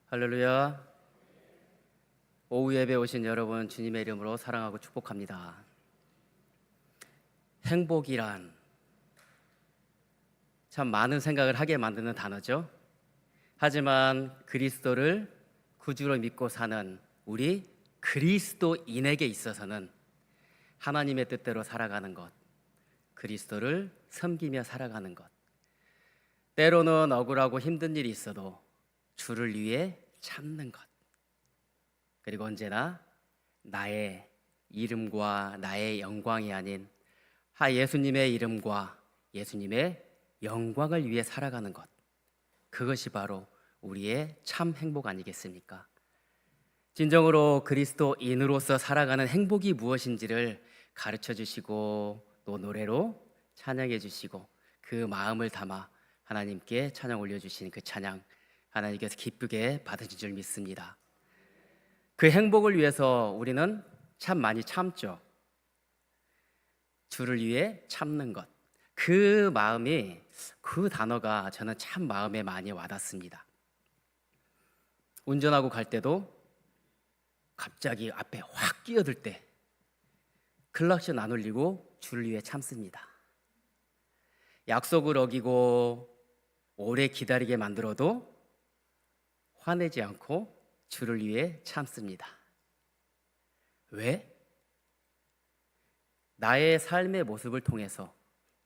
할렐루야. 오후 예배 오신 여러분 주님의 이름으로 사랑하고 축복합니다. 행복이란 참 많은 생각을 하게 만드는 단어죠. 하지만 그리스도를 구주로 믿고 사는 우리 그리스도인에게 있어서는 하나님의 뜻대로 살아가는 것, 그리스도를 섬기며 살아가는 것, 때로는 억울하고 힘든 일이 있어도 주를 위해 참는 것, 그리고 언제나 나의 이름과 나의 영광이 아닌 예수님의 이름과 예수님의 영광을 위해 살아가는 것, 그것이 바로 우리의 참 행복 아니겠습니까? 진정으로 그리스도인으로서 살아가는 행복이 무엇인지를 가르쳐 주시고 또 노래로 찬양해 주시고 그 마음을 담아 하나님께 찬양 올려주신 그 찬양 하나님께서 기쁘게 받으신 줄 믿습니다. 그 행복을 위해서 우리는 참 많이 참죠. 주를 위해 참는 것, 그 마음이, 그 단어가 저는 참 마음에 많이 와닿습니다. 운전하고 갈 때도 갑자기 앞에 확 끼어들 때 클락션 안 울리고 주를 위해 참습니다. 약속을 어기고 오래 기다리게 만들어도 화내지 않고 주를 위해 참습니다. 왜? 나의 삶의 모습을 통해서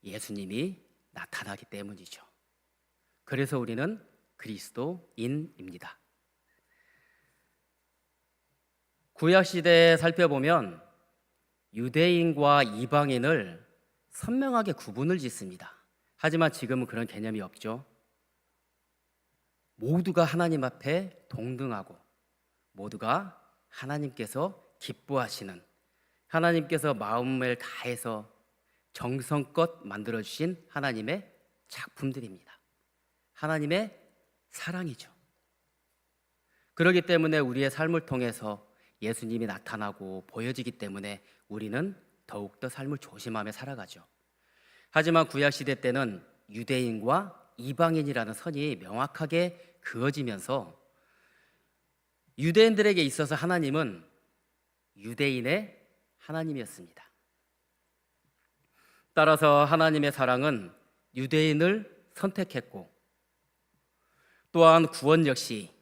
예수님이 나타나기 때문이죠. 그래서 우리는 그리스도인입니다. 구약시대에 살펴보면 유대인과 이방인을 선명하게 구분을 짓습니다. 하지만 지금은 그런 개념이 없죠. 모두가 하나님 앞에 동등하고 모두가 하나님께서 기뻐하시는, 하나님께서 마음을 다해서 정성껏 만들어주신 하나님의 작품들입니다. 하나님의 사랑이죠. 그렇기 때문에 우리의 삶을 통해서 예수님이 나타나고 보여지기 때문에 우리는 더욱더 삶을 조심하며 살아가죠. 하지만 구약시대 때는 유대인과 이방인이라는 선이 명확하게 그어지면서 유대인들에게 있어서 하나님은 유대인의 하나님이었습니다. 따라서 하나님의 사랑은 유대인을 선택했고 또한 구원 역시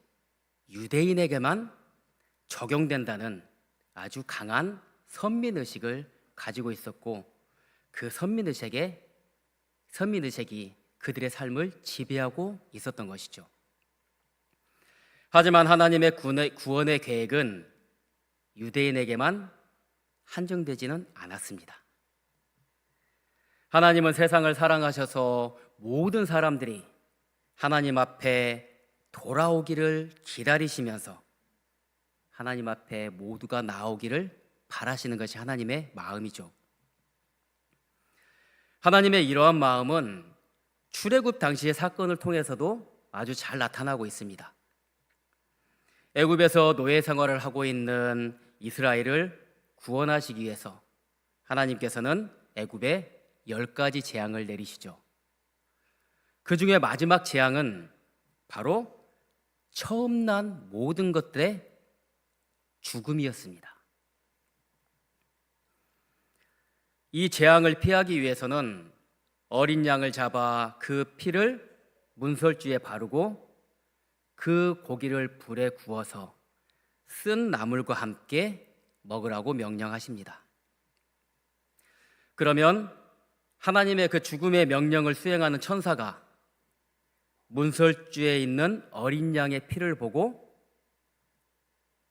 유대인에게만 적용된다는 아주 강한 선민의식을 가지고 있었고 그 선민의식이 그들의 삶을 지배하고 있었던 것이죠. 하지만 하나님의 구원의 계획은 유대인에게만 한정되지는 않았습니다. 하나님은 세상을 사랑하셔서 모든 사람들이 하나님 앞에 돌아오기를 기다리시면서 하나님 앞에 모두가 나오기를 바라시는 것이 하나님의 마음이죠. 하나님의 이러한 마음은 출애굽 당시의 사건을 통해서도 아주 잘 나타나고 있습니다. 애굽에서 노예 생활을 하고 있는 이스라엘을 구원하시기 위해서 하나님께서는 애굽에 10가지 재앙을 내리시죠. 그 중에 마지막 재앙은 바로 처음 난 모든 것들의 죽음이었습니다. 이 재앙을 피하기 위해서는 어린 양을 잡아 그 피를 문설주에 바르고 그 고기를 불에 구워서 쓴 나물과 함께 먹으라고 명령하십니다. 그러면 하나님의 그 죽음의 명령을 수행하는 천사가 문설주에 있는 어린 양의 피를 보고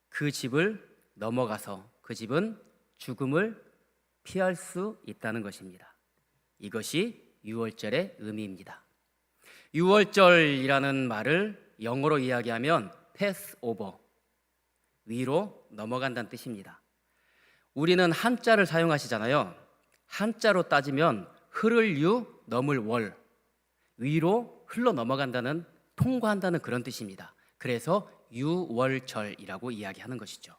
그 집을 넘어가서 그 집은 죽음을 피할 수 있다는 것입니다. 이것이 유월절의 의미입니다. 유월절이라는 말을 영어로 이야기하면 패스오버, 위로 넘어간다는 뜻입니다. 우리는 한자를 사용하시잖아요. 한자로 따지면 흐를 유, 넘을 월, 위로 흘러 넘어간다는, 통과한다는 그런 뜻입니다. 그래서 유월절이라고 이야기하는 것이죠.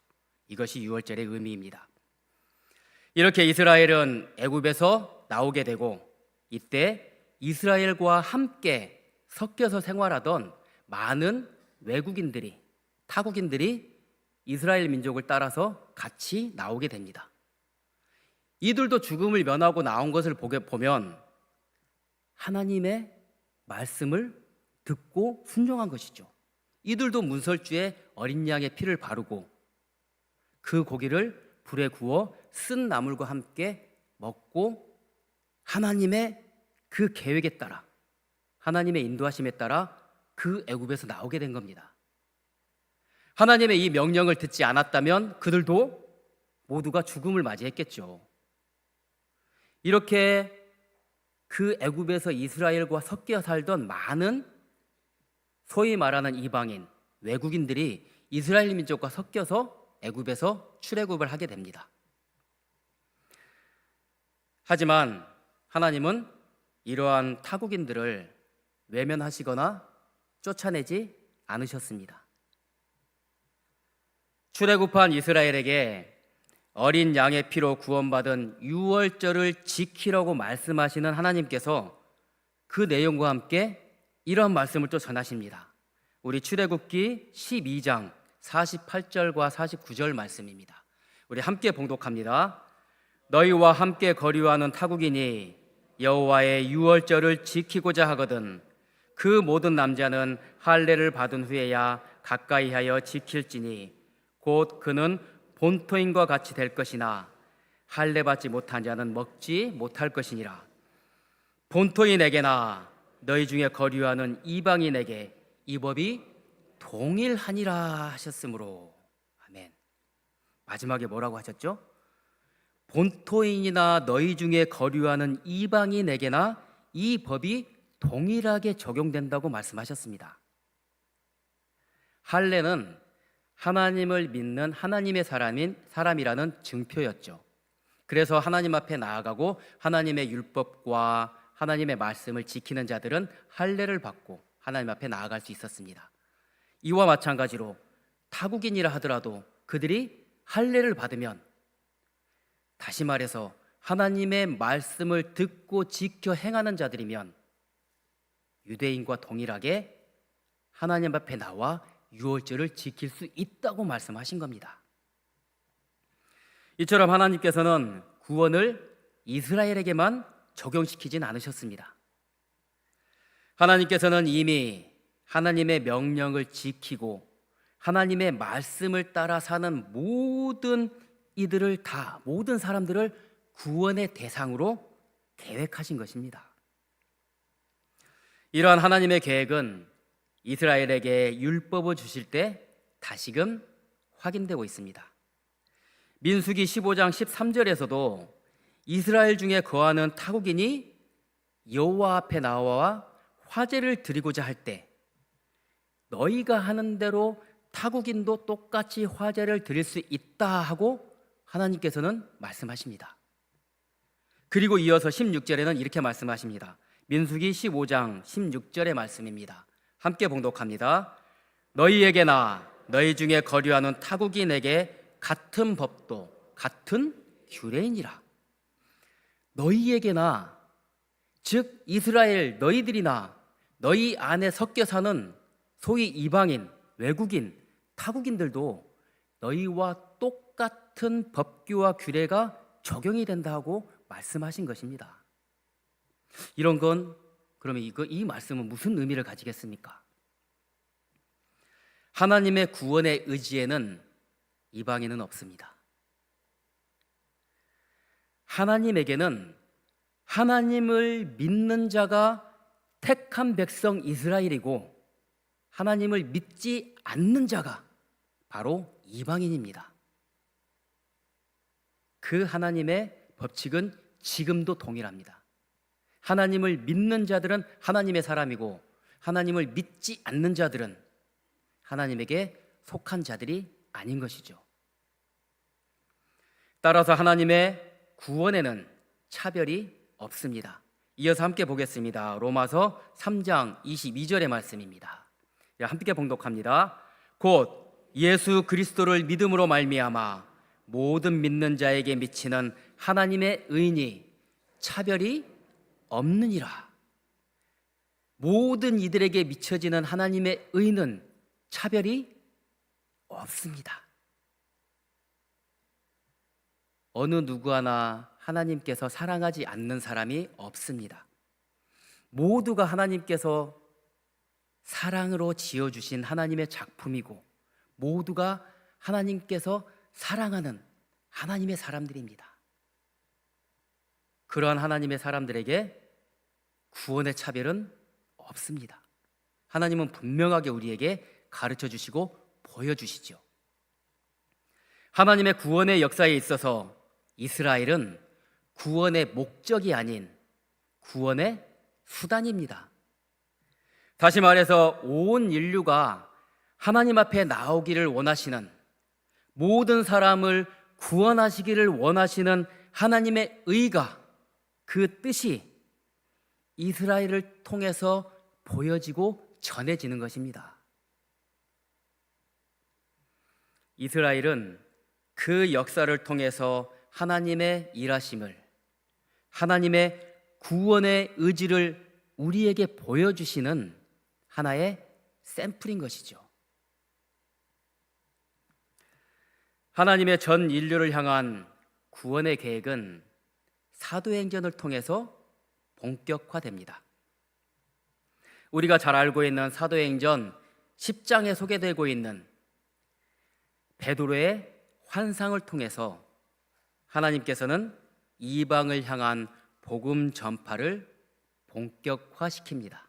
이것이 유월절의 의미입니다. 이렇게 이스라엘은 애굽에서 나오게 되고 이때 이스라엘과 함께 섞여서 생활하던 많은 외국인들이 타국인들이 이스라엘 민족을 따라서 같이 나오게 됩니다. 이들도 죽음을 면하고 나온 것을 보면 하나님의 말씀을 듣고 순종한 것이죠. 이들도 문설주에 어린 양의 피를 바르고 그 고기를 불에 구워 쓴 나물과 함께 먹고 하나님의 그 계획에 따라, 하나님의 인도하심에 따라 그 애굽에서 나오게 된 겁니다. 하나님의 이 명령을 듣지 않았다면 그들도 모두가 죽음을 맞이했겠죠. 이렇게 그 애굽에서 이스라엘과 섞여 살던 많은 소위 말하는 이방인, 외국인들이 이스라엘 민족과 섞여서 애굽에서 출애굽을 하게 됩니다. 하지만 하나님은 이러한 타국인들을 외면하시거나 쫓아내지 않으셨습니다. 출애굽한 이스라엘에게 어린 양의 피로 구원받은 유월절을 지키라고 말씀하시는 하나님께서 그 내용과 함께 이런 말씀을 또 전하십니다. 우리 출애굽기 12장 48절과 49절 말씀입니다. 우리 함께 봉독합니다. 너희와 함께 거류하는 타국인이 여호와의 유월절을 지키고자 하거든 그 모든 남자는 할례를 받은 후에야 가까이 하여 지킬지니 곧 그는 본토인과 같이 될 것이나 할례 받지 못한 자는 먹지 못할 것이니라. 본토인에게나 너희 중에 거류하는 이방인에게 이 법이 동일하니라 하셨으므로. 아멘. 마지막에 뭐라고 하셨죠? 본토인이나 너희 중에 거류하는 이방인에게나 이 법이 동일하게 적용된다고 말씀하셨습니다. 할례는 하나님을 믿는 하나님의 사람이라는 증표였죠. 그래서 하나님 앞에 나아가고 하나님의 율법과 하나님의 말씀을 지키는 자들은 할례를 받고 하나님 앞에 나아갈 수 있었습니다. 이와 마찬가지로 타국인이라 하더라도 그들이 할례를 받으면, 다시 말해서 하나님의 말씀을 듣고 지켜 행하는 자들이면 유대인과 동일하게 하나님 앞에 나와 유월절을 지킬 수 있다고 말씀하신 겁니다. 이처럼 하나님께서는 구원을 이스라엘에게만 적용시키진 않으셨습니다. 하나님께서는 이미 하나님의 명령을 지키고 하나님의 말씀을 따라 사는 모든 사람들을 구원의 대상으로 계획하신 것입니다. 이러한 하나님의 계획은 이스라엘에게 율법을 주실 때 다시금 확인되고 있습니다. 민수기 15장 13절에서도 이스라엘 중에 거하는 타국인이 여호와 앞에 나와 화제를 드리고자 할 때 너희가 하는 대로 타국인도 똑같이 화제를 드릴 수 있다 하고 하나님께서는 말씀하십니다. 그리고 이어서 16절에는 이렇게 말씀하십니다. 민수기 15장 16절의 말씀입니다. 함께 봉독합니다. 너희에게나 너희 중에 거류하는 타국인에게 같은 법도 같은 규례이니라. 너희에게나, 즉 이스라엘 너희들이나 너희 안에 섞여 사는 소위 이방인, 외국인, 타국인들도 너희와 똑같은 법규와 규례가 적용이 된다고 말씀하신 것입니다. 이런 건 그러면 이 말씀은 무슨 의미를 가지겠습니까? 하나님의 구원의 의지에는 이방인은 없습니다. 하나님에게는 하나님을 믿는 자가 택한 백성 이스라엘이고 하나님을 믿지 않는 자가 바로 이방인입니다. 그 하나님의 법칙은 지금도 동일합니다. 하나님을 믿는 자들은 하나님의 사람이고 하나님을 믿지 않는 자들은 하나님에게 속한 자들이 아닌 것이죠. 따라서 하나님의 구원에는 차별이 없습니다. 이어서 함께 보겠습니다. 로마서 3장 22절의 말씀입니다. 함께 봉독합니다. 곧 예수 그리스도를 믿음으로 말미암아 모든 믿는 자에게 미치는 하나님의 의인이 차별이 없느니라. 모든 이들에게 미쳐지는 하나님의 의는 차별이 없습니다. 어느 누구 하나 하나님께서 사랑하지 않는 사람이 없습니다. 모두가 하나님께서 사랑으로 지어주신 하나님의 작품이고 모두가 하나님께서 사랑하는 하나님의 사람들입니다. 그러한 하나님의 사람들에게 구원의 차별은 없습니다. 하나님은 분명하게 우리에게 가르쳐 주시고 보여주시죠. 하나님의 구원의 역사에 있어서 이스라엘은 구원의 목적이 아닌 구원의 수단입니다. 다시 말해서 온 인류가 하나님 앞에 나오기를 원하시는, 모든 사람을 구원하시기를 원하시는 하나님의 의가, 그 뜻이 이스라엘을 통해서 보여지고 전해지는 것입니다. 이스라엘은 그 역사를 통해서 하나님의 일하심을, 하나님의 구원의 의지를 우리에게 보여주시는 하나의 샘플인 것이죠. 하나님의 전 인류를 향한 구원의 계획은 사도행전을 통해서 본격화됩니다. 우리가 잘 알고 있는 사도행전 10장에 소개되고 있는 베드로의 환상을 통해서 하나님께서는 이방을 향한 복음 전파를 본격화시킵니다.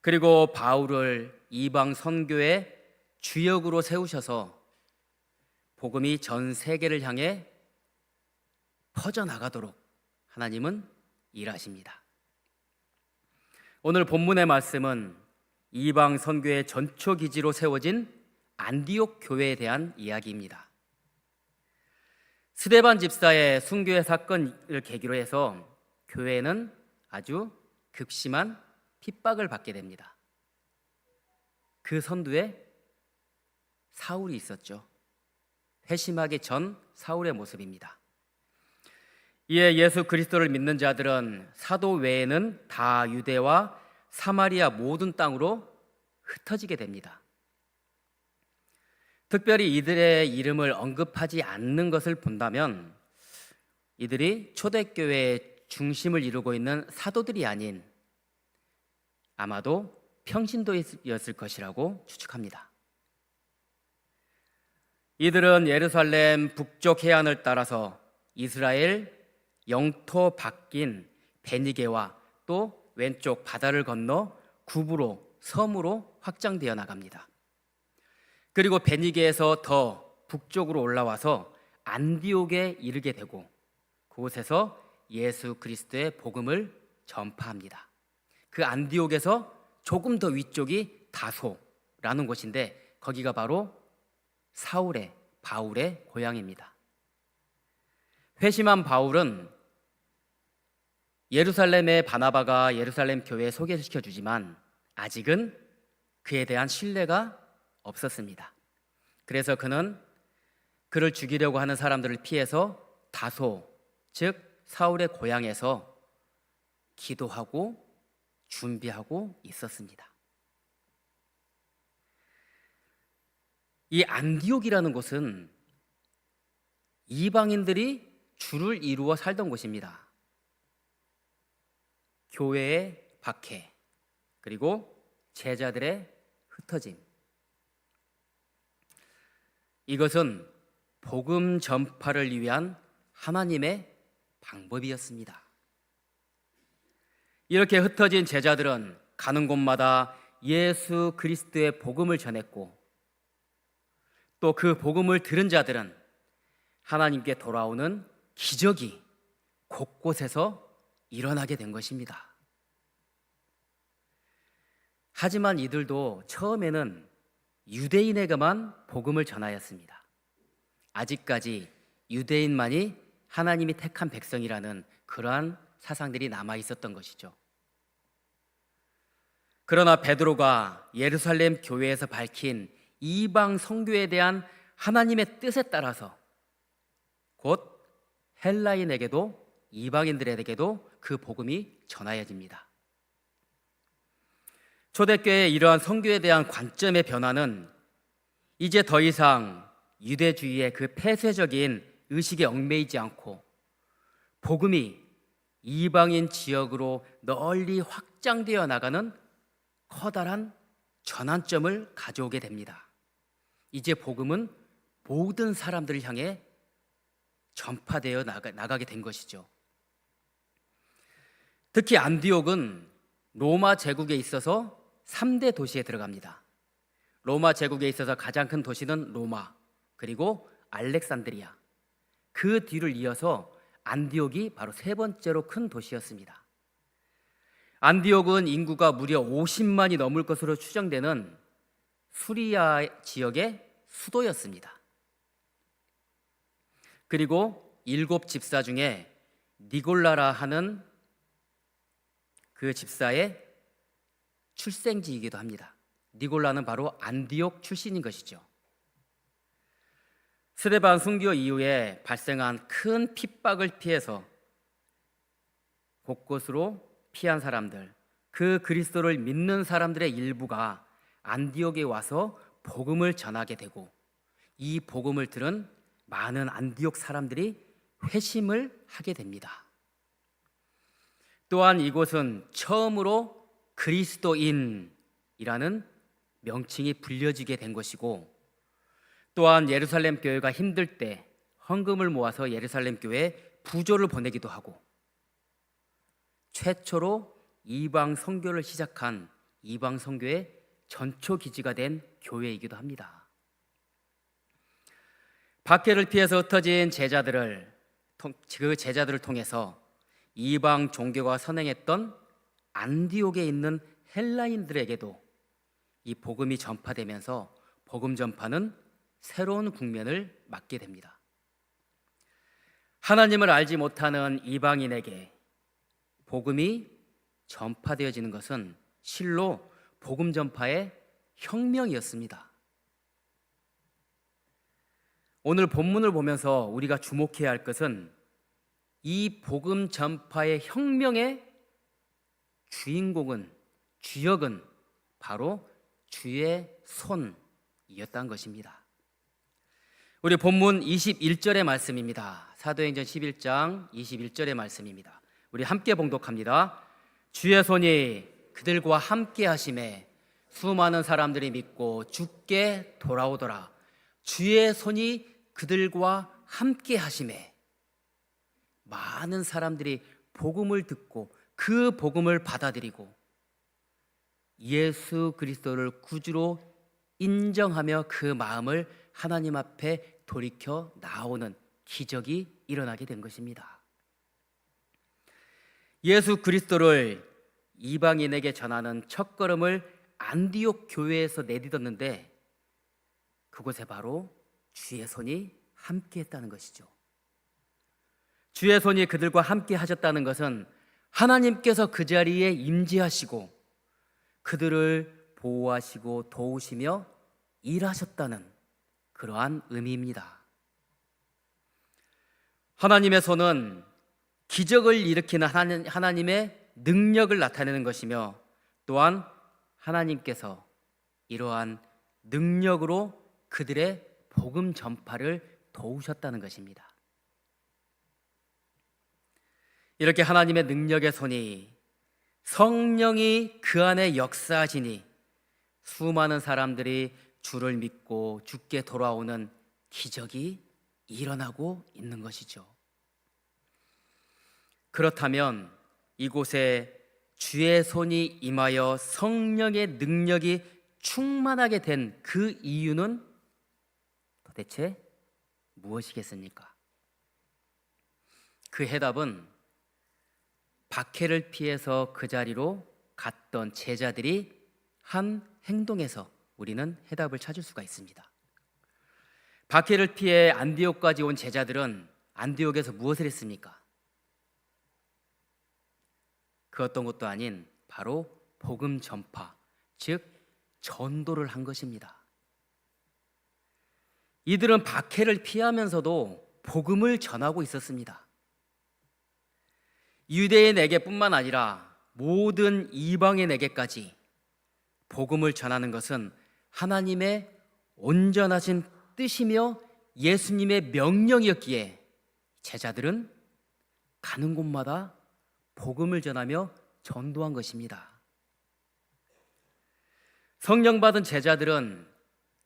그리고 바울을 이방 선교의 주역으로 세우셔서 복음이 전 세계를 향해 퍼져나가도록 하나님은 일하십니다. 오늘 본문의 말씀은 이방 선교의 전초 기지로 세워진 안디옥 교회에 대한 이야기입니다. 스데반 집사의 순교의 사건을 계기로 해서 교회는 아주 극심한 핍박을 받게 됩니다. 그 선두에 사울이 있었죠. 회심하기 전 사울의 모습입니다. 이에 예수 그리스도를 믿는 자들은 사도 외에는 다 유대와 사마리아 모든 땅으로 흩어지게 됩니다. 특별히 이들의 이름을 언급하지 않는 것을 본다면 이들이 초대교회의 중심을 이루고 있는 사도들이 아닌 아마도 평신도였을 것이라고 추측합니다. 이들은 예루살렘 북쪽 해안을 따라서 이스라엘 영토 밖인 베니게와 또 왼쪽 바다를 건너 구부로 섬으로 확장되어 나갑니다. 그리고 베니게에서 더 북쪽으로 올라와서 안디옥에 이르게 되고 그곳에서 예수 그리스도의 복음을 전파합니다. 그 안디옥에서 조금 더 위쪽이 다소라는 곳인데 거기가 바로 바울의 고향입니다. 회심한 바울은 예루살렘의 바나바가 예루살렘 교회에 소개시켜 주지만 아직은 그에 대한 신뢰가 없었습니다. 그래서 그는 그를 죽이려고 하는 사람들을 피해서 다소, 즉 사울의 고향에서 기도하고 준비하고 있었습니다. 이 안디옥이라는 곳은 이방인들이 주를 이루어 살던 곳입니다. 교회의 박해, 그리고 제자들의 흩어짐. 이것은 복음 전파를 위한 하나님의 방법이었습니다. 이렇게 흩어진 제자들은 가는 곳마다 예수 그리스도의 복음을 전했고 또 그 복음을 들은 자들은 하나님께 돌아오는 기적이 곳곳에서 일어나게 된 것입니다. 하지만 이들도 처음에는 유대인에게만 복음을 전하였습니다. 아직까지 유대인만이 하나님이 택한 백성이라는 그러한 사상들이 남아 있었던 것이죠. 그러나 베드로가 예루살렘 교회에서 밝힌 이방 선교에 대한 하나님의 뜻에 따라서 곧 헬라인에게도 이방인들에게도 그 복음이 전하여집니다. 초대교회의 이러한 선교에 대한 관점의 변화는 이제 더 이상 유대주의의 그 폐쇄적인 의식에 얽매이지 않고 복음이 이방인 지역으로 널리 확장되어 나가는 커다란 전환점을 가져오게 됩니다. 이제 복음은 모든 사람들을 향해 전파되어 나가게 된 것이죠. 특히 안디옥은 로마 제국에 있어서 3대 도시에 들어갑니다. 로마 제국에 있어서 가장 큰 도시는 로마, 그리고 알렉산드리아. 그 뒤를 이어서 안디옥이 바로 세 번째로 큰 도시였습니다. 안디옥은 인구가 무려 50만이 넘을 것으로 추정되는 수리아 지역의 수도였습니다. 그리고 7 집사 중에 니골라라 하는 그 집사의 출생지이기도 합니다. 니골라는 바로 안디옥 출신인 것이죠. 스데반 순교 이후에 발생한 큰 핍박을 피해서 곳곳으로 피한 사람들, 그 그리스도를 믿는 사람들의 일부가 안디옥에 와서 복음을 전하게 되고, 이 복음을 들은 많은 안디옥 사람들이 회심을 하게 됩니다. 또한 이곳은 처음으로 그리스도인이라는 명칭이 불려지게 된 것이고, 또한 예루살렘 교회가 힘들 때 헌금을 모아서 예루살렘 교회에 부조를 보내기도 하고, 최초로 이방 선교를 시작한 이방 선교의 전초 기지가 된 교회이기도 합니다. 박해를 피해서 흩어진 그 제자들을 통해서 이방 종교가 선행했던 안디옥에 있는 헬라인들에게도 이 복음이 전파되면서 복음 전파는 새로운 국면을 맞게 됩니다. 하나님을 알지 못하는 이방인에게 복음이 전파되어지는 것은 실로 복음 전파의 혁명이었습니다. 오늘 본문을 보면서 우리가 주목해야 할 것은 이 복음 전파의 혁명의 주역은 바로 주의 손이었다는 것입니다. 우리 본문 21절의 말씀입니다. 사도행전 11장 21절의 말씀입니다. 우리 함께 봉독합니다. 주의 손이 그들과 함께 하심에 수많은 사람들이 믿고 주께 돌아오더라. 주의 손이 그들과 함께 하심에 많은 사람들이 복음을 듣고 그 복음을 받아들이고 예수 그리스도를 구주로 인정하며 그 마음을 하나님 앞에 돌이켜 나오는 기적이 일어나게 된 것입니다. 예수 그리스도를 이방인에게 전하는 첫걸음을 안디옥 교회에서 내딛었는데 그곳에 바로 주의 손이 함께 했다는 것이죠. 주의 손이 그들과 함께 하셨다는 것은 하나님께서 그 자리에 임재하시고 그들을 보호하시고 도우시며 일하셨다는 그러한 의미입니다. 하나님의 손은 기적을 일으키는 하나님의 능력을 나타내는 것이며, 또한 하나님께서 이러한 능력으로 그들의 복음 전파를 도우셨다는 것입니다. 이렇게 하나님의 능력의 손이, 성령이 그 안에 역사하시니 수많은 사람들이 주를 믿고 주께 돌아오는 기적이 일어나고 있는 것이죠. 그렇다면 이곳에 주의 손이 임하여 성령의 능력이 충만하게 된 그 이유는 도대체 무엇이겠습니까? 그 해답은 박해를 피해서 그 자리로 갔던 제자들이 한 행동에서 우리는 해답을 찾을 수가 있습니다. 박해를 피해 안디옥까지 온 제자들은 안디옥에서 무엇을 했습니까? 그 어떤 것도 아닌 바로 복음 전파, 즉 전도를 한 것입니다. 이들은 박해를 피하면서도 복음을 전하고 있었습니다. 유대인에게뿐만 아니라 모든 이방인에게까지 복음을 전하는 것은 하나님의 온전하신 뜻이며 예수님의 명령이었기에 제자들은 가는 곳마다 복음을 전하며 전도한 것입니다. 성령 받은 제자들은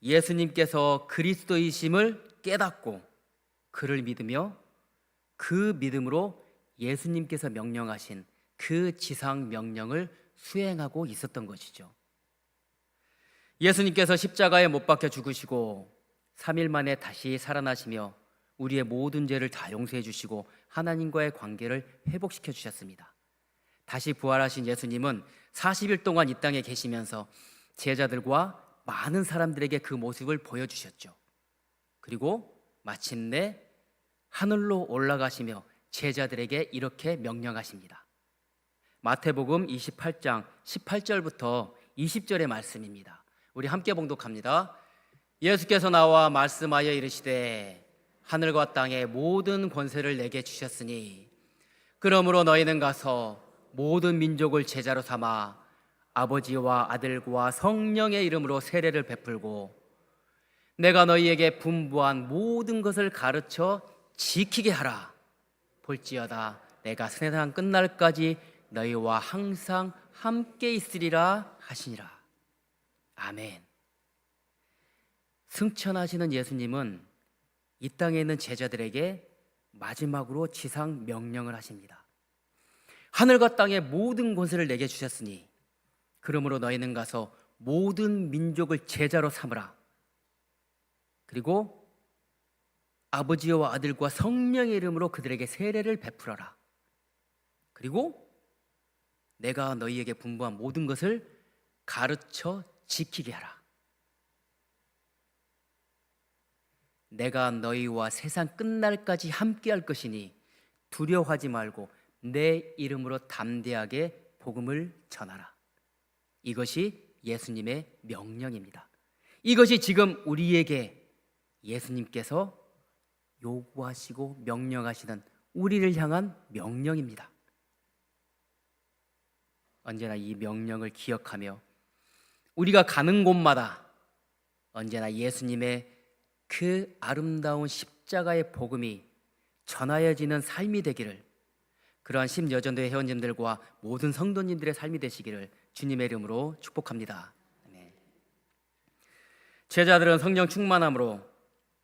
예수님께서 그리스도이심을 깨닫고 그를 믿으며 그 믿음으로 예수님께서 명령하신 그 지상 명령을 수행하고 있었던 것이죠. 예수님께서 십자가에 못 박혀 죽으시고 3일 만에 다시 살아나시며 우리의 모든 죄를 다 용서해 주시고 하나님과의 관계를 회복시켜 주셨습니다. 다시 부활하신 예수님은 40일 동안 이 땅에 계시면서 제자들과 많은 사람들에게 그 모습을 보여주셨죠. 그리고 마침내 하늘로 올라가시며 제자들에게 이렇게 명령하십니다. 마태복음 28장 18절부터 20절의 말씀입니다. 우리 함께 봉독합니다. 예수께서 나와 말씀하여 이르시되 하늘과 땅의 모든 권세를 내게 주셨으니 그러므로 너희는 가서 모든 민족을 제자로 삼아 아버지와 아들과 성령의 이름으로 세례를 베풀고 내가 너희에게 분부한 모든 것을 가르쳐 지키게 하라. 볼지어다 내가 세상 끝날까지 너희와 항상 함께 있으리라 하시니라. 아멘. 승천하시는 예수님은 이 땅에 있는 제자들에게 마지막으로 지상 명령을 하십니다. 하늘과 땅의 모든 권세를 내게 주셨으니 그러므로 너희는 가서 모든 민족을 제자로 삼으라. 그리고 아버지와 아들과 성령의 이름으로 그들에게 세례를 베풀어라. 그리고 내가 너희에게 분부한 모든 것을 가르쳐 지키게 하라. 내가 너희와 세상 끝날까지 함께할 것이니 두려워하지 말고 내 이름으로 담대하게 복음을 전하라. 이것이 예수님의 명령입니다. 이것이 지금 우리에게 예수님께서 요구하시고 명령하시는 우리를 향한 명령입니다. 언제나 이 명령을 기억하며 우리가 가는 곳마다 언제나 예수님의 그 아름다운 십자가의 복음이 전하여지는 삶이 되기를, 그러한 심여전도회 회원님들과 모든 성도님들의 삶이 되시기를 주님의 이름으로 축복합니다. 아멘. 제자들은 성령 충만함으로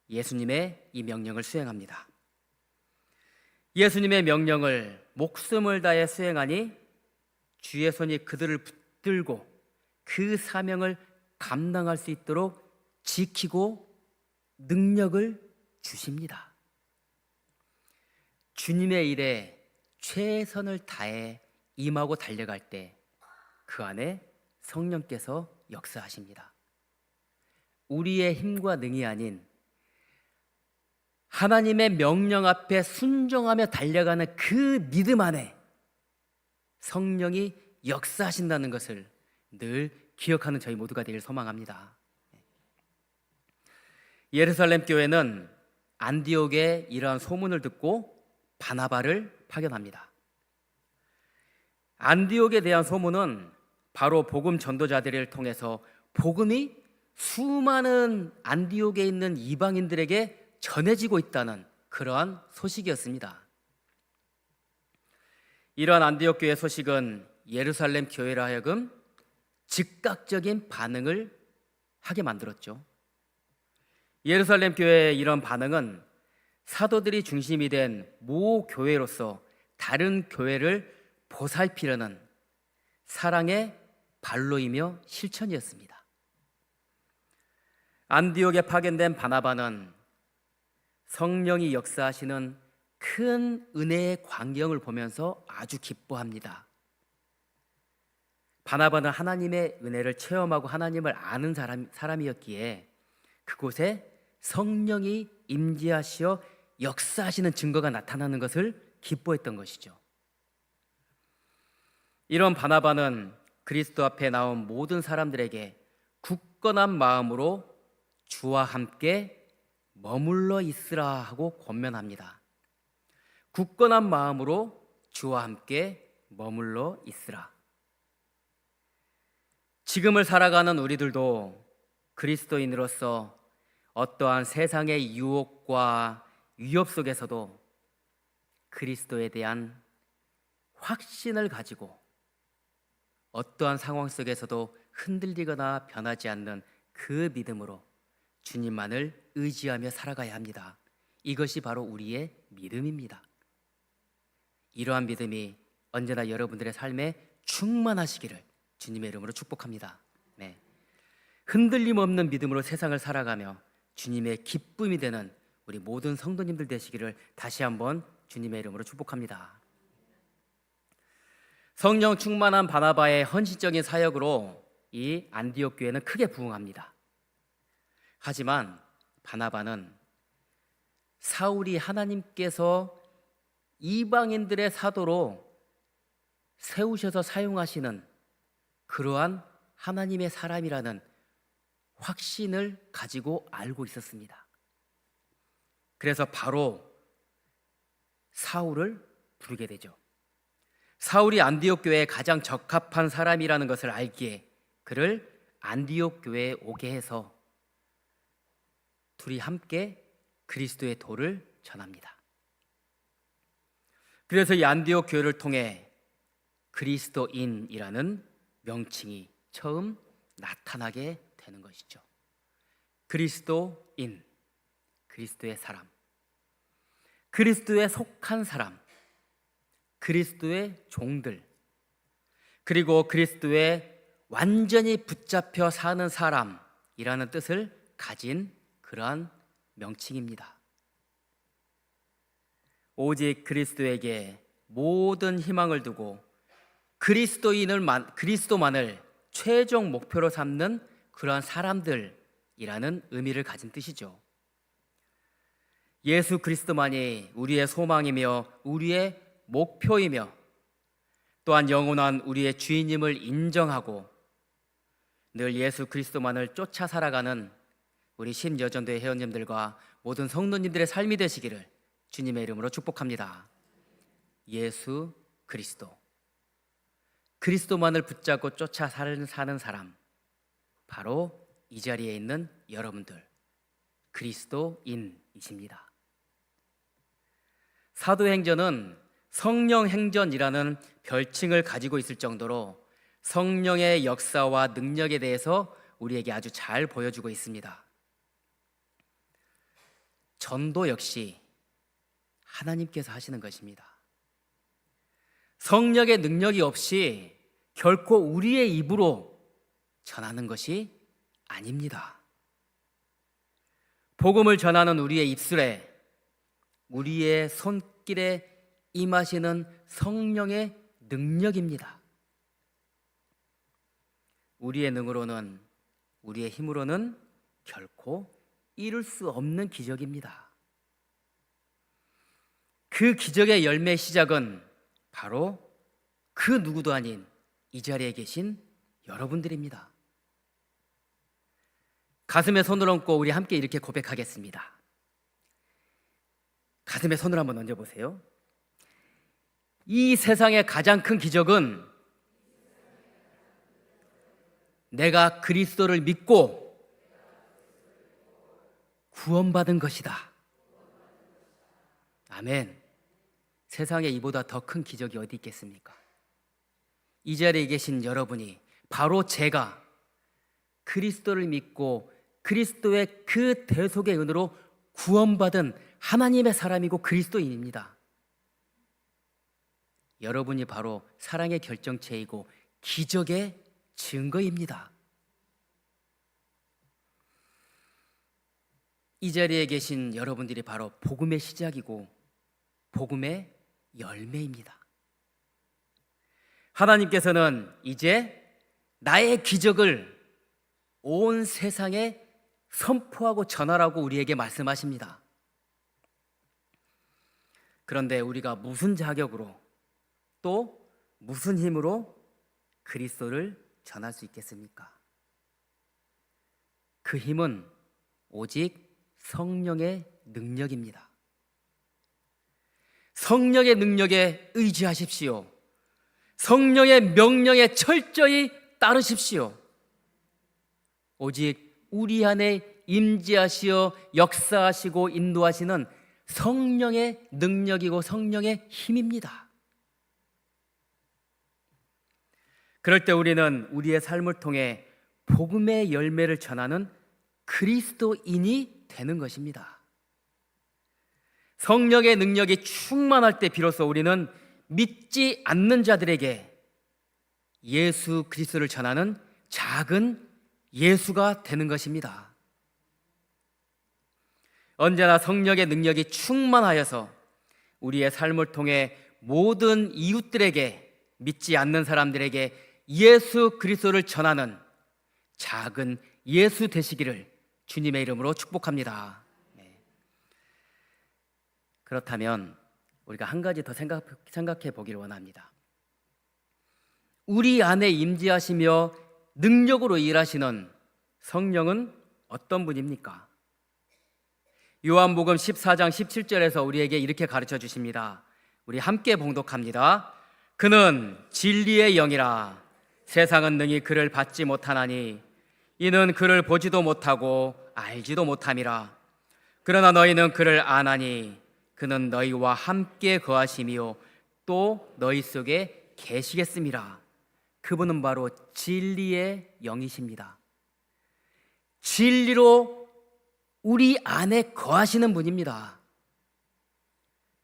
예수님의 이 명령을 수행합니다. 예수님의 명령을 목숨을 다해 수행하니 주의 손이 그들을 붙들고 그 사명을 감당할 수 있도록 지키고 능력을 주십니다. 주님의 일에 최선을 다해 임하고 달려갈 때 그 안에 성령께서 역사하십니다. 우리의 힘과 능이 아닌 하나님의 명령 앞에 순종하며 달려가는 그 믿음 안에 성령이 역사하신다는 것을 늘 기억하는 저희 모두가 되길 소망합니다. 예루살렘 교회는 안디옥의 이러한 소문을 듣고 바나바를 파견합니다. 안디옥에 대한 소문은 바로 복음 전도자들을 통해서 복음이 수많은 안디옥에 있는 이방인들에게 전해지고 있다는 그러한 소식이었습니다. 이러한 안디옥 교회 소식은 예루살렘 교회로 하여금 즉각적인 반응을 하게 만들었죠. 예루살렘 교회의 이런 반응은 사도들이 중심이 된 모 교회로서 다른 교회를 보살피려는 사랑의 발로이며 실천이었습니다. 안디옥에 파견된 바나바는 성령이 역사하시는 큰 은혜의 광경을 보면서 아주 기뻐합니다. 바나바는 하나님의 은혜를 체험하고 하나님을 아는 사람이었기에 그곳에 성령이 임재하시어 역사하시는 증거가 나타나는 것을 기뻐했던 것이죠. 이런 바나바는 그리스도 앞에 나온 모든 사람들에게 굳건한 마음으로 주와 함께 머물러 있으라 하고 권면합니다. 굳건한 마음으로 주와 함께 머물러 있으라. 지금을 살아가는 우리들도 그리스도인으로서 어떠한 세상의 유혹과 위협 속에서도 그리스도에 대한 확신을 가지고 어떠한 상황 속에서도 흔들리거나 변하지 않는 그 믿음으로 주님만을 의지하며 살아가야 합니다. 이것이 바로 우리의 믿음입니다. 이러한 믿음이 언제나 여러분들의 삶에 충만하시기를 주님의 이름으로 축복합니다. 네. 흔들림 없는 믿음으로 세상을 살아가며 주님의 기쁨이 되는 우리 모든 성도님들 되시기를 다시 한번 주님의 이름으로 축복합니다. 성령 충만한 바나바의 헌신적인 사역으로 이 안디옥 교회는 크게 부흥합니다. 하지만 바나바는 사울이 하나님께서 이방인들의 사도로 세우셔서 사용하시는 그러한 하나님의 사람이라는 확신을 가지고 알고 있었습니다. 그래서 바로 사울을 부르게 되죠. 사울이 안디옥 교회에 가장 적합한 사람이라는 것을 알기에 그를 안디옥 교회에 오게 해서 둘이 함께 그리스도의 도를 전합니다. 그래서 이 안디옥 교회를 통해 그리스도인이라는 명칭이 처음 나타나게 되는 것이죠. 그리스도인, 그리스도의 사람, 그리스도에 속한 사람, 그리스도의 종들, 그리고 그리스도에 완전히 붙잡혀 사는 사람이라는 뜻을 가진 그러한 명칭입니다. 오직 그리스도에게 모든 희망을 두고 그리스도만을 최종 목표로 삼는 그러한 사람들이라는 의미를 가진 뜻이죠. 예수 그리스도만이 우리의 소망이며 우리의 목표이며 또한 영원한 우리의 주인임을 인정하고 늘 예수 그리스도만을 쫓아 살아가는 우리 신여전도회 회원님들과 모든 성도님들의 삶이 되시기를 주님의 이름으로 축복합니다. 예수 그리스도, 그리스도만을 붙잡고 쫓아 사는 사람, 바로 이 자리에 있는 여러분들 그리스도인이십니다. 사도행전은 성령행전이라는 별칭을 가지고 있을 정도로 성령의 역사와 능력에 대해서 우리에게 아주 잘 보여주고 있습니다. 전도 역시 하나님께서 하시는 것입니다. 성령의 능력이 없이 결코 우리의 입으로 전하는 것이 아닙니다. 복음을 전하는 우리의 입술에, 우리의 손길에 임하시는 성령의 능력입니다. 우리의 능으로는, 우리의 힘으로는 결코 이룰 수 없는 기적입니다. 그 기적의 열매의 시작은 바로 그 누구도 아닌 이 자리에 계신 여러분들입니다. 가슴에 손을 얹고 우리 함께 이렇게 고백하겠습니다. 가슴에 손을 한번 얹어보세요. 이 세상의 가장 큰 기적은 내가 그리스도를 믿고 구원받은 것이다. 아멘. 세상에 이보다 더 큰 기적이 어디 있겠습니까? 이 자리에 계신 여러분이 바로 제가 그리스도를 믿고 그리스도의 그 대속의 은혜로 구원받은 하나님의 사람이고 그리스도인입니다. 여러분이 바로 사랑의 결정체이고 기적의 증거입니다. 이 자리에 계신 여러분들이 바로 복음의 시작이고 복음의 열매입니다. 하나님께서는 이제 나의 기적을 온 세상에 선포하고 전하라고 우리에게 말씀하십니다. 그런데 우리가 무슨 자격으로 또 무슨 힘으로 그리스도를 전할 수 있겠습니까? 그 힘은 오직 성령의 능력입니다. 성령의 능력에 의지하십시오. 성령의 명령에 철저히 따르십시오. 오직 우리 안에 임재하시어 역사하시고 인도하시는 성령의 능력이고 성령의 힘입니다. 그럴 때 우리는 우리의 삶을 통해 복음의 열매를 전하는 그리스도인이 되는 것입니다. 성령의 능력이 충만할 때 비로소 우리는 믿지 않는 자들에게 예수 그리스도를 전하는 작은 예수가 되는 것입니다. 언제나 성령의 능력이 충만하여서 우리의 삶을 통해 모든 이웃들에게, 믿지 않는 사람들에게 예수 그리스도를 전하는 작은 예수 되시기를 주님의 이름으로 축복합니다. 그렇다면 우리가 한 가지 더 생각해 보기를 원합니다. 우리 안에 임재하시며 능력으로 일하시는 성령은 어떤 분입니까? 요한복음 14장 17절에서 우리에게 이렇게 가르쳐 주십니다. 우리 함께 봉독합니다. 그는 진리의 영이라. 세상은 능히 그를 받지 못하나니 이는 그를 보지도 못하고 알지도 못함이라. 그러나 너희는 그를 아나니 그는 너희와 함께 거하시며 또 너희 속에 계시겠음이라. 그분은 바로 진리의 영이십니다. 진리로 우리 안에 거하시는 분입니다.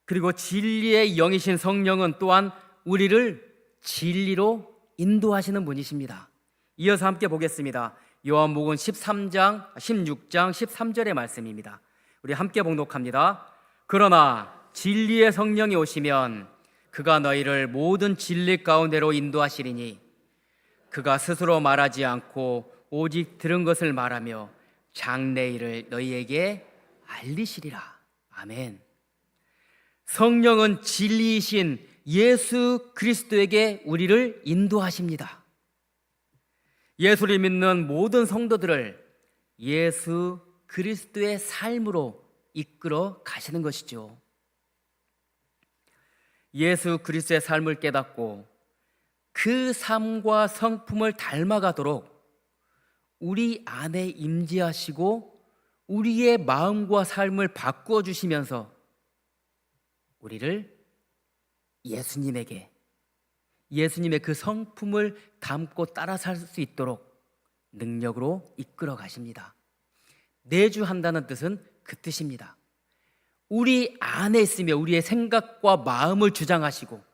그리고 진리의 영이신 성령은 또한 우리를 진리로 인도하시는 분이십니다. 이어서 함께 보겠습니다. 요한복음 16장 13절의 말씀입니다. 우리 함께 봉독합니다. 그러나 진리의 성령이 오시면 그가 너희를 모든 진리 가운데로 인도하시리니 그가 스스로 말하지 않고 오직 들은 것을 말하며 장래일을 너희에게 알리시리라. 아멘. 성령은 진리이신 예수 그리스도에게 우리를 인도하십니다. 예수를 믿는 모든 성도들을 예수 그리스도의 삶으로 이끌어 가시는 것이죠. 예수 그리스도의 삶을 깨닫고 그 삶과 성품을 닮아가도록 우리 안에 임재하시고 우리의 마음과 삶을 바꾸어 주시면서 우리를 예수님에게, 예수님의 그 성품을 담고 따라 살 수 있도록 능력으로 이끌어 가십니다. 내주한다는 뜻은 그 뜻입니다. 우리 안에 있으며 우리의 생각과 마음을 주장하시고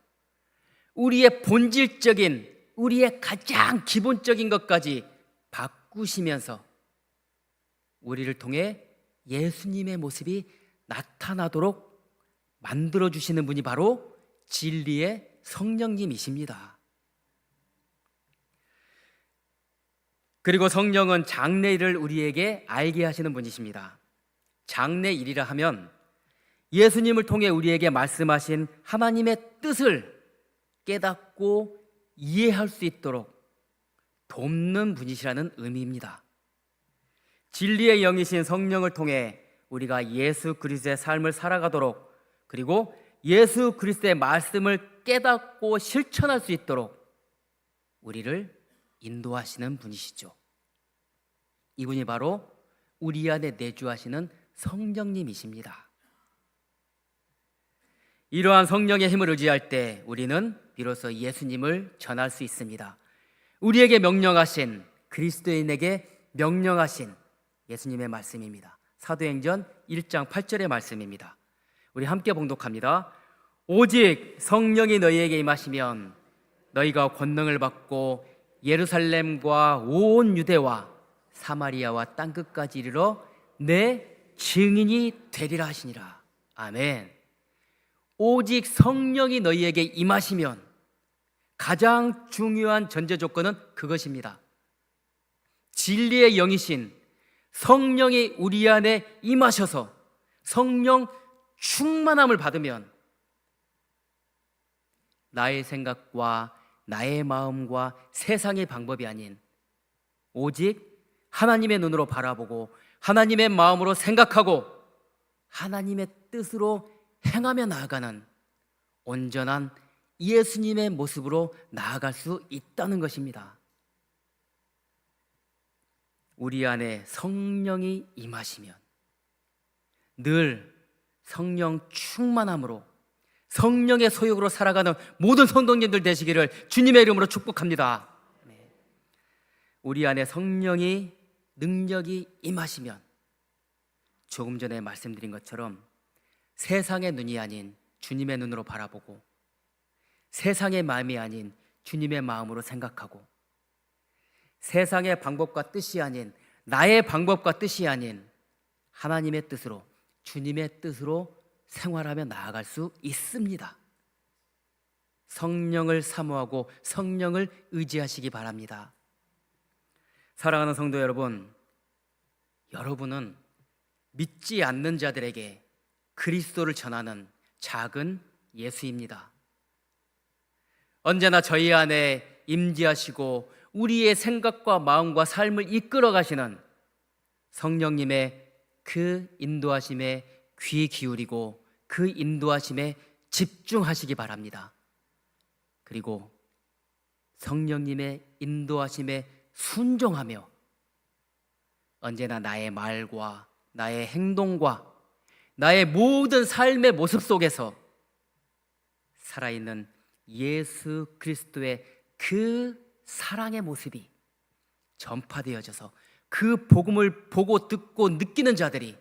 우리의 본질적인, 우리의 가장 기본적인 것까지 바꾸시면서 우리를 통해 예수님의 모습이 나타나도록 만들어주시는 분이 바로 진리의 성령님이십니다. 그리고 성령은 장래일을 우리에게 알게 하시는 분이십니다. 장래일이라 하면 예수님을 통해 우리에게 말씀하신 하나님의 뜻을 깨닫고 이해할 수 있도록 돕는 분이시라는 의미입니다. 진리의 영이신 성령을 통해 우리가 예수 그리스도의 삶을 살아가도록, 그리고 예수 그리스도의 말씀을 깨닫고 실천할 수 있도록 우리를 인도하시는 분이시죠. 이분이 바로 우리 안에 내주하시는 성령님이십니다. 이러한 성령의 힘을 의지할 때 우리는 비로소 예수님을 전할 수 있습니다. 우리에게 명령하신, 그리스도인에게 명령하신 예수님의 말씀입니다. 사도행전 1장 8절의 말씀입니다. 우리 함께 봉독합니다. 오직 성령이 너희에게 임하시면 너희가 권능을 받고 예루살렘과 온 유대와 사마리아와 땅끝까지 이르러 내 증인이 되리라 하시니라. 아멘. 오직 성령이 너희에게 임하시면 가장 중요한 전제 조건은 그것입니다. 진리의 영이신 성령이 우리 안에 임하셔서 성령 충만함을 받으면 나의 생각과 나의 마음과 세상의 방법이 아닌 오직 하나님의 눈으로 바라보고 하나님의 마음으로 생각하고 하나님의 뜻으로 행하며 나아가는 온전한 예수님의 모습으로 나아갈 수 있다는 것입니다. 우리 안에 성령이 임하시면 늘 성령 충만함으로 성령의 소욕으로 살아가는 모든 성도님들 되시기를 주님의 이름으로 축복합니다. 우리 안에 성령이 능력이 임하시면 조금 전에 말씀드린 것처럼 세상의 눈이 아닌 주님의 눈으로 바라보고 세상의 마음이 아닌 주님의 마음으로 생각하고 세상의 방법과 뜻이 아닌 나의 방법과 뜻이 아닌 하나님의 뜻으로 주님의 뜻으로 생활하며 나아갈 수 있습니다. 성령을 사모하고 성령을 의지하시기 바랍니다. 사랑하는 성도 여러분, 여러분은 믿지 않는 자들에게 그리스도를 전하는 작은 예수입니다. 언제나 저희 안에 임재하시고 우리의 생각과 마음과 삶을 이끌어 가시는 성령님의 그 인도하심에 귀 기울이고 그 인도하심에 집중하시기 바랍니다. 그리고 성령님의 인도하심에 순종하며 언제나 나의 말과 나의 행동과 나의 모든 삶의 모습 속에서 살아있는 예수 그리스도의 그 사랑의 모습이 전파되어져서 그 복음을 보고 듣고 느끼는 자들이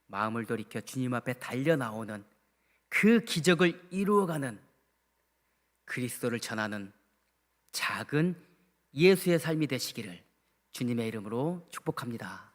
마음을 돌이켜 주님 앞에 달려나오는 그 기적을 이루어가는 그리스도를 전하는 작은 예수의 삶이 되시기를 주님의 이름으로 축복합니다.